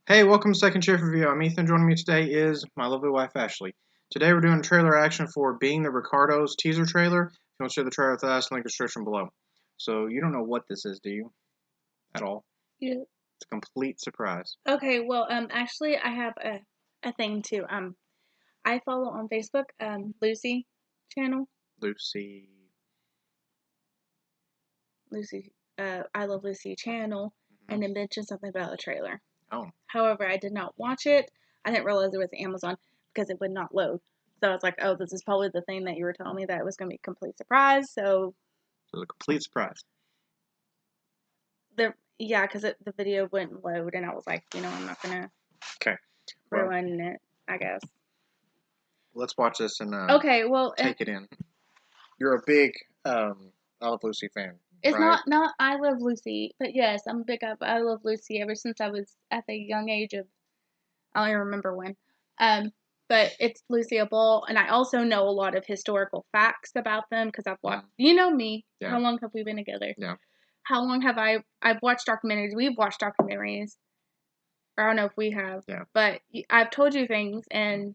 Hey, welcome to Second Shift Review. I'm Ethan. Joining me today is my lovely wife, Ashley. Today we're doing trailer action for Being the Ricardos teaser trailer. If you want to share the trailer with us, link in the description below. So you don't know what this is, do you? At all? Yeah. It's a complete surprise. Okay, well, actually, I have a thing too. I follow on Facebook, Lucy channel, Lucy. Lucy, I Love Lucy channel, and it mentioned something about a trailer. Oh. However, I did not watch it. I didn't realize it was Amazon because it would not load. So I was like, oh, this is probably the thing that you were telling me that it was going to be a complete surprise. So It was a complete surprise. because the video wouldn't load, and I was like, I'm not going to ruin it, I guess. Let's watch this and Okay, well, take it in. You're a big I Love Lucy fan. It's right? not I Love Lucy, but yes, I'm a big up I Love Lucy ever since I was at the young age of I don't even remember when. But it's Lucille Ball, and I also know a lot of historical facts about them because I've watched. You know me. Yeah. How long have we been together? Yeah. How long have I've watched documentaries. We've watched documentaries. I don't know if we have. Yeah. But I've told you things and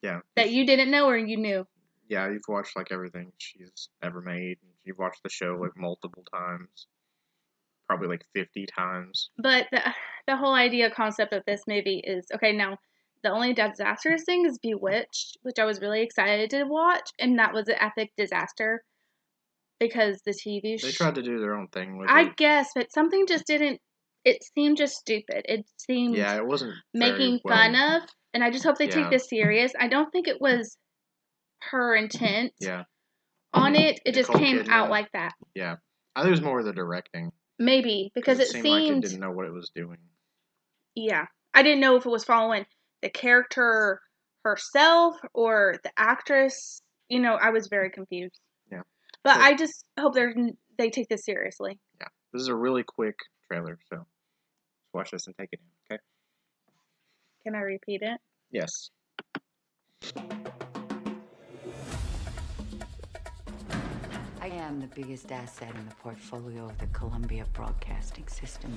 that you didn't know or you knew. Yeah, you've watched like everything she's ever made. You've watched the show like multiple times. Probably like 50 times. But the whole idea concept of this movie is okay. Now, the only disastrous thing is Bewitched, which I was really excited to watch, and that was an epic disaster because the TV They tried to do their own thing with I it. guess, but something just didn't. It seemed just stupid. It seemed it wasn't making fun of, and I just hope they take this serious. I don't think it was her intent. Yeah. On it, it just came out like that. Yeah, I think it was more the directing. Maybe because it seemed like it didn't know what it was doing. Yeah, I didn't know if it was following the character herself or the actress. I was very confused. Yeah, but I just hope they take this seriously. Yeah, this is a really quick trailer, so let's watch this and take it in. Okay. Can I repeat it? Yes. I am the biggest asset in the portfolio of the Columbia Broadcasting System.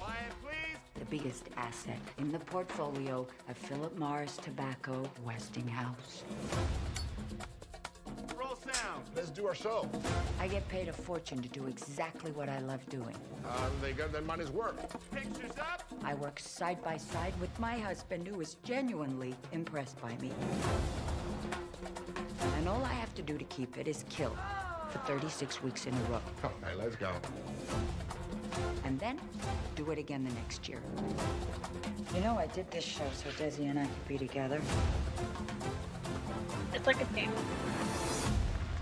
Quiet, please. The biggest asset in the portfolio of Philip Morris Tobacco Westinghouse. Roll sound. Let's do our show. I get paid a fortune to do exactly what I love doing. They got their money's worth. Pictures up. I work side by side with my husband, who is genuinely impressed by me. And all I have to do to keep it is kill for 36 weeks in a row. Okay, let's go. And then do it again the next year. I did this show so Desi and I could be together. It's like a game.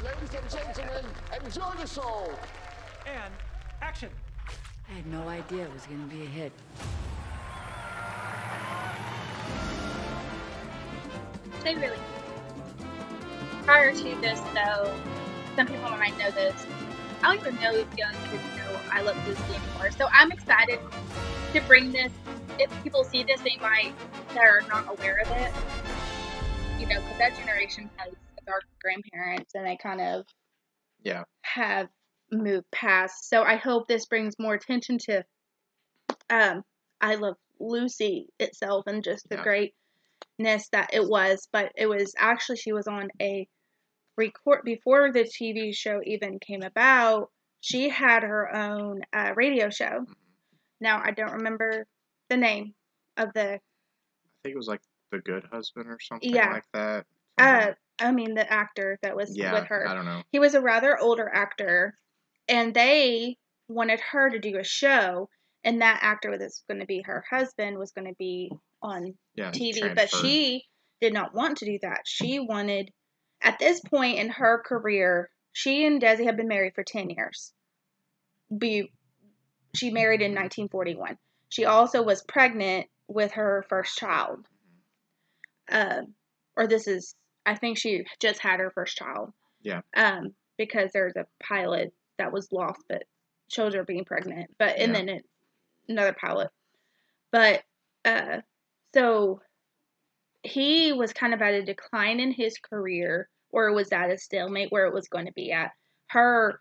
Ladies and gentlemen, enjoy the show. And action. I had no idea it was going to be a hit. They really. Prior to this, though, some people might know this. I don't even know if young kids know I Love Lucy anymore. So I'm excited to bring this. If people see this, they might that are not aware of it. Because that generation has our grandparents, and they kind of have moved past. So I hope this brings more attention to I Love Lucy itself and just the greatness that it was. But it was actually she was on a record before the TV show even came about. She had her own radio show. Now I don't remember the name of the. I think it was like The Good Husband or something like that. I mean the actor that was with her. I don't know. He was a rather older actor, and they wanted her to do a show, and that actor was going to be her husband was going to be on TV, but she did not want to do that. She wanted. At this point in her career, she and Desi had been married for 10 years. She married in 1941. She also was pregnant with her first child. I think she just had her first child. Yeah. Because there's a pilot that was lost, but shows her being pregnant. And then another pilot. But, so he was kind of at a decline in his career, or was at a stalemate where it was going to be at. Her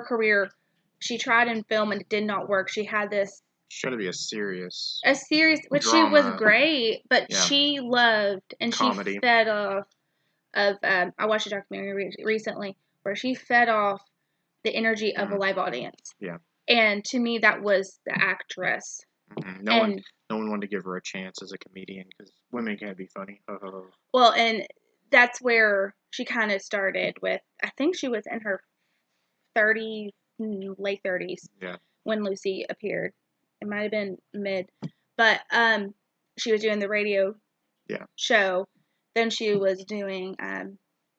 career, she tried in film and it did not work. She had this Should be a serious which she was drama. great, but Yeah. she loved and Comedy. she fed off of. I watched a documentary recently where she fed off the energy of a live audience. Yeah. And to me, that was the actress. Mm-hmm. No one wanted to give her a chance as a comedian because women can't be funny. Well, and that's where she kind of started with. I think she was in her late 30s. Yeah. When Lucy appeared. It might have been mid, but she was doing the radio show. Then she was doing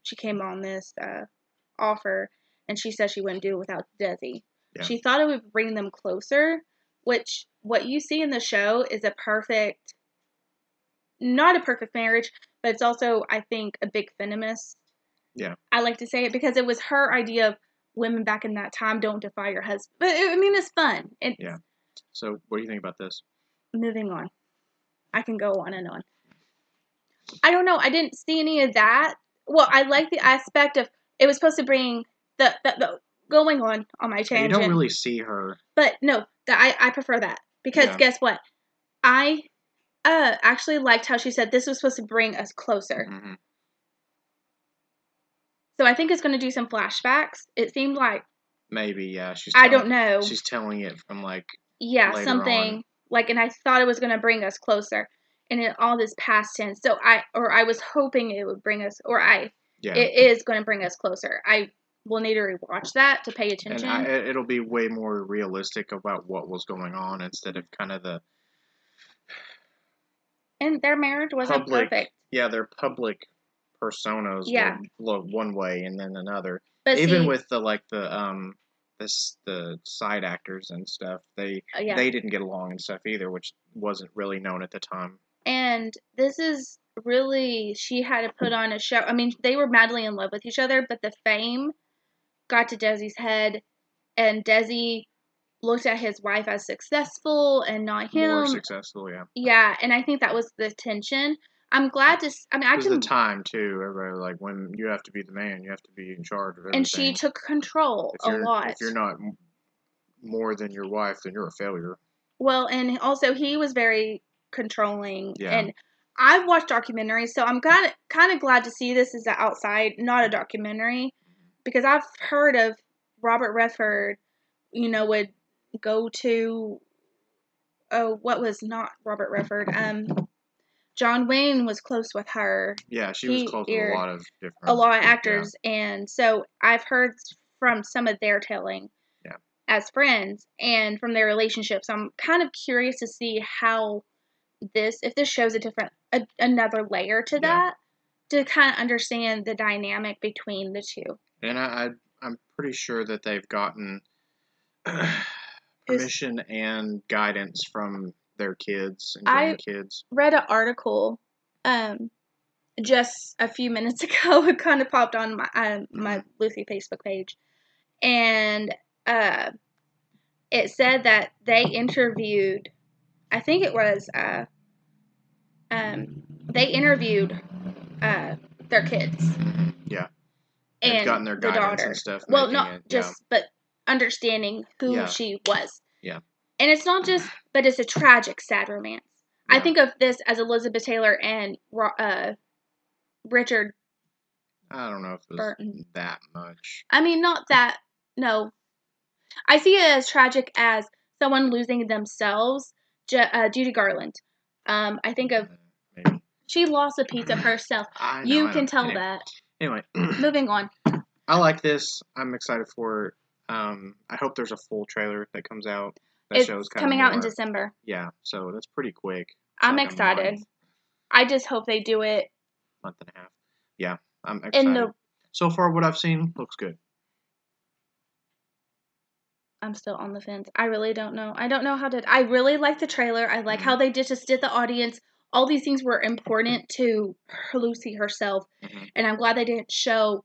she came on this offer, and she said she wouldn't do it without Desi. Yeah. She thought it would bring them closer, which what you see in the show is not a perfect marriage, but it's also, I think, a big feminist. Yeah. I like to say it because it was her idea of women back in that time don't defy your husband. But I mean, it's fun. Yeah. So, what do you think about this? Moving on. I can go on and on. I don't know. I didn't see any of that. Well, I like the aspect of it was supposed to bring the going on my tangent. You don't really see her. But no, I prefer that because guess what? I actually liked how she said this was supposed to bring us closer. Mm-hmm. So I think it's going to do some flashbacks. It seemed like maybe I don't know. She's telling it from like something on. Like, and I thought it was going to bring us closer, and in all this past tense. So I was hoping it would bring us, it is going to bring us closer. I will need to rewatch that to pay attention. And it'll be way more realistic about what was going on instead of kind of the. And their marriage wasn't perfect. Yeah, their public personas look one way and then another. But even with the side actors and stuff, they didn't get along and stuff either, which wasn't really known at the time. And this is really, she had to put on a show. I mean, they were madly in love with each other, but the fame got to Desi's head, and Desi looked at his wife as successful and not him. More successful, yeah. Yeah, and I think that was the tension. I'm glad to. I mean, it was the time too. Everybody like when you have to be the man, you have to be in charge of everything. And she took control a lot. If you're not more than your wife, then you're a failure. Well, and also he was very controlling. Yeah. And I've watched documentaries, so I'm kind of glad to see this as an outside, not a documentary, because I've heard of Robert Redford, would go to. Oh, what was not Robert Redford? John Wayne was close with her. Yeah, she was close with a lot of actors, and so I've heard from some of their telling as friends and from their relationships. I'm kind of curious to see how if this shows another layer to that, to kind of understand the dynamic between the two. And I'm pretty sure that they've gotten permission and guidance from their kids and grandkids. I read an article just a few minutes ago. It kind of popped on my Lucy Facebook page, and it said that they interviewed, I think it was they interviewed their kids. Yeah. And they've gotten their the guidance daughter. And stuff. Well, not just, but understanding who she was. Yeah. And it's not just, but it's a tragic, sad romance. Yeah. I think of this as Elizabeth Taylor and Richard. I don't know if it was Burton. That much. I mean, not that. No. I see it as tragic as someone losing themselves. Judy Garland. I think of. Maybe. She lost a piece of herself. You can tell that. Anyway. Moving on. I like this. I'm excited for it. I hope there's a full trailer that comes out. That show's coming out in December. Yeah, so that's pretty quick. I'm excited. I just hope they do it. Month and a half. Yeah, I'm excited. So far, what I've seen looks good. I'm still on the fence. I really don't know. I don't know how to. I really like the trailer. I like how they just did the audience. All these things were important to Lucy herself, and I'm glad they didn't show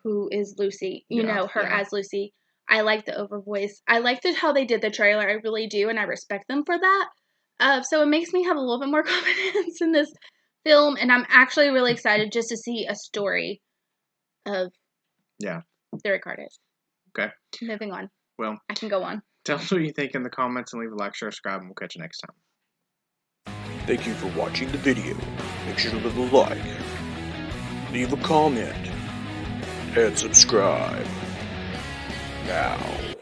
who is Lucy. As Lucy. I like the overvoice. I liked how they did the trailer. I really do, and I respect them for that. So it makes me have a little bit more confidence in this film, and I'm actually really excited just to see a story of the Ricardos. Okay. Moving on. Well, I can go on. Tell us what you think in the comments and leave a like, share, subscribe, and we'll catch you next time. Thank you for watching the video. Make sure to leave a like, leave a comment, and subscribe. Now.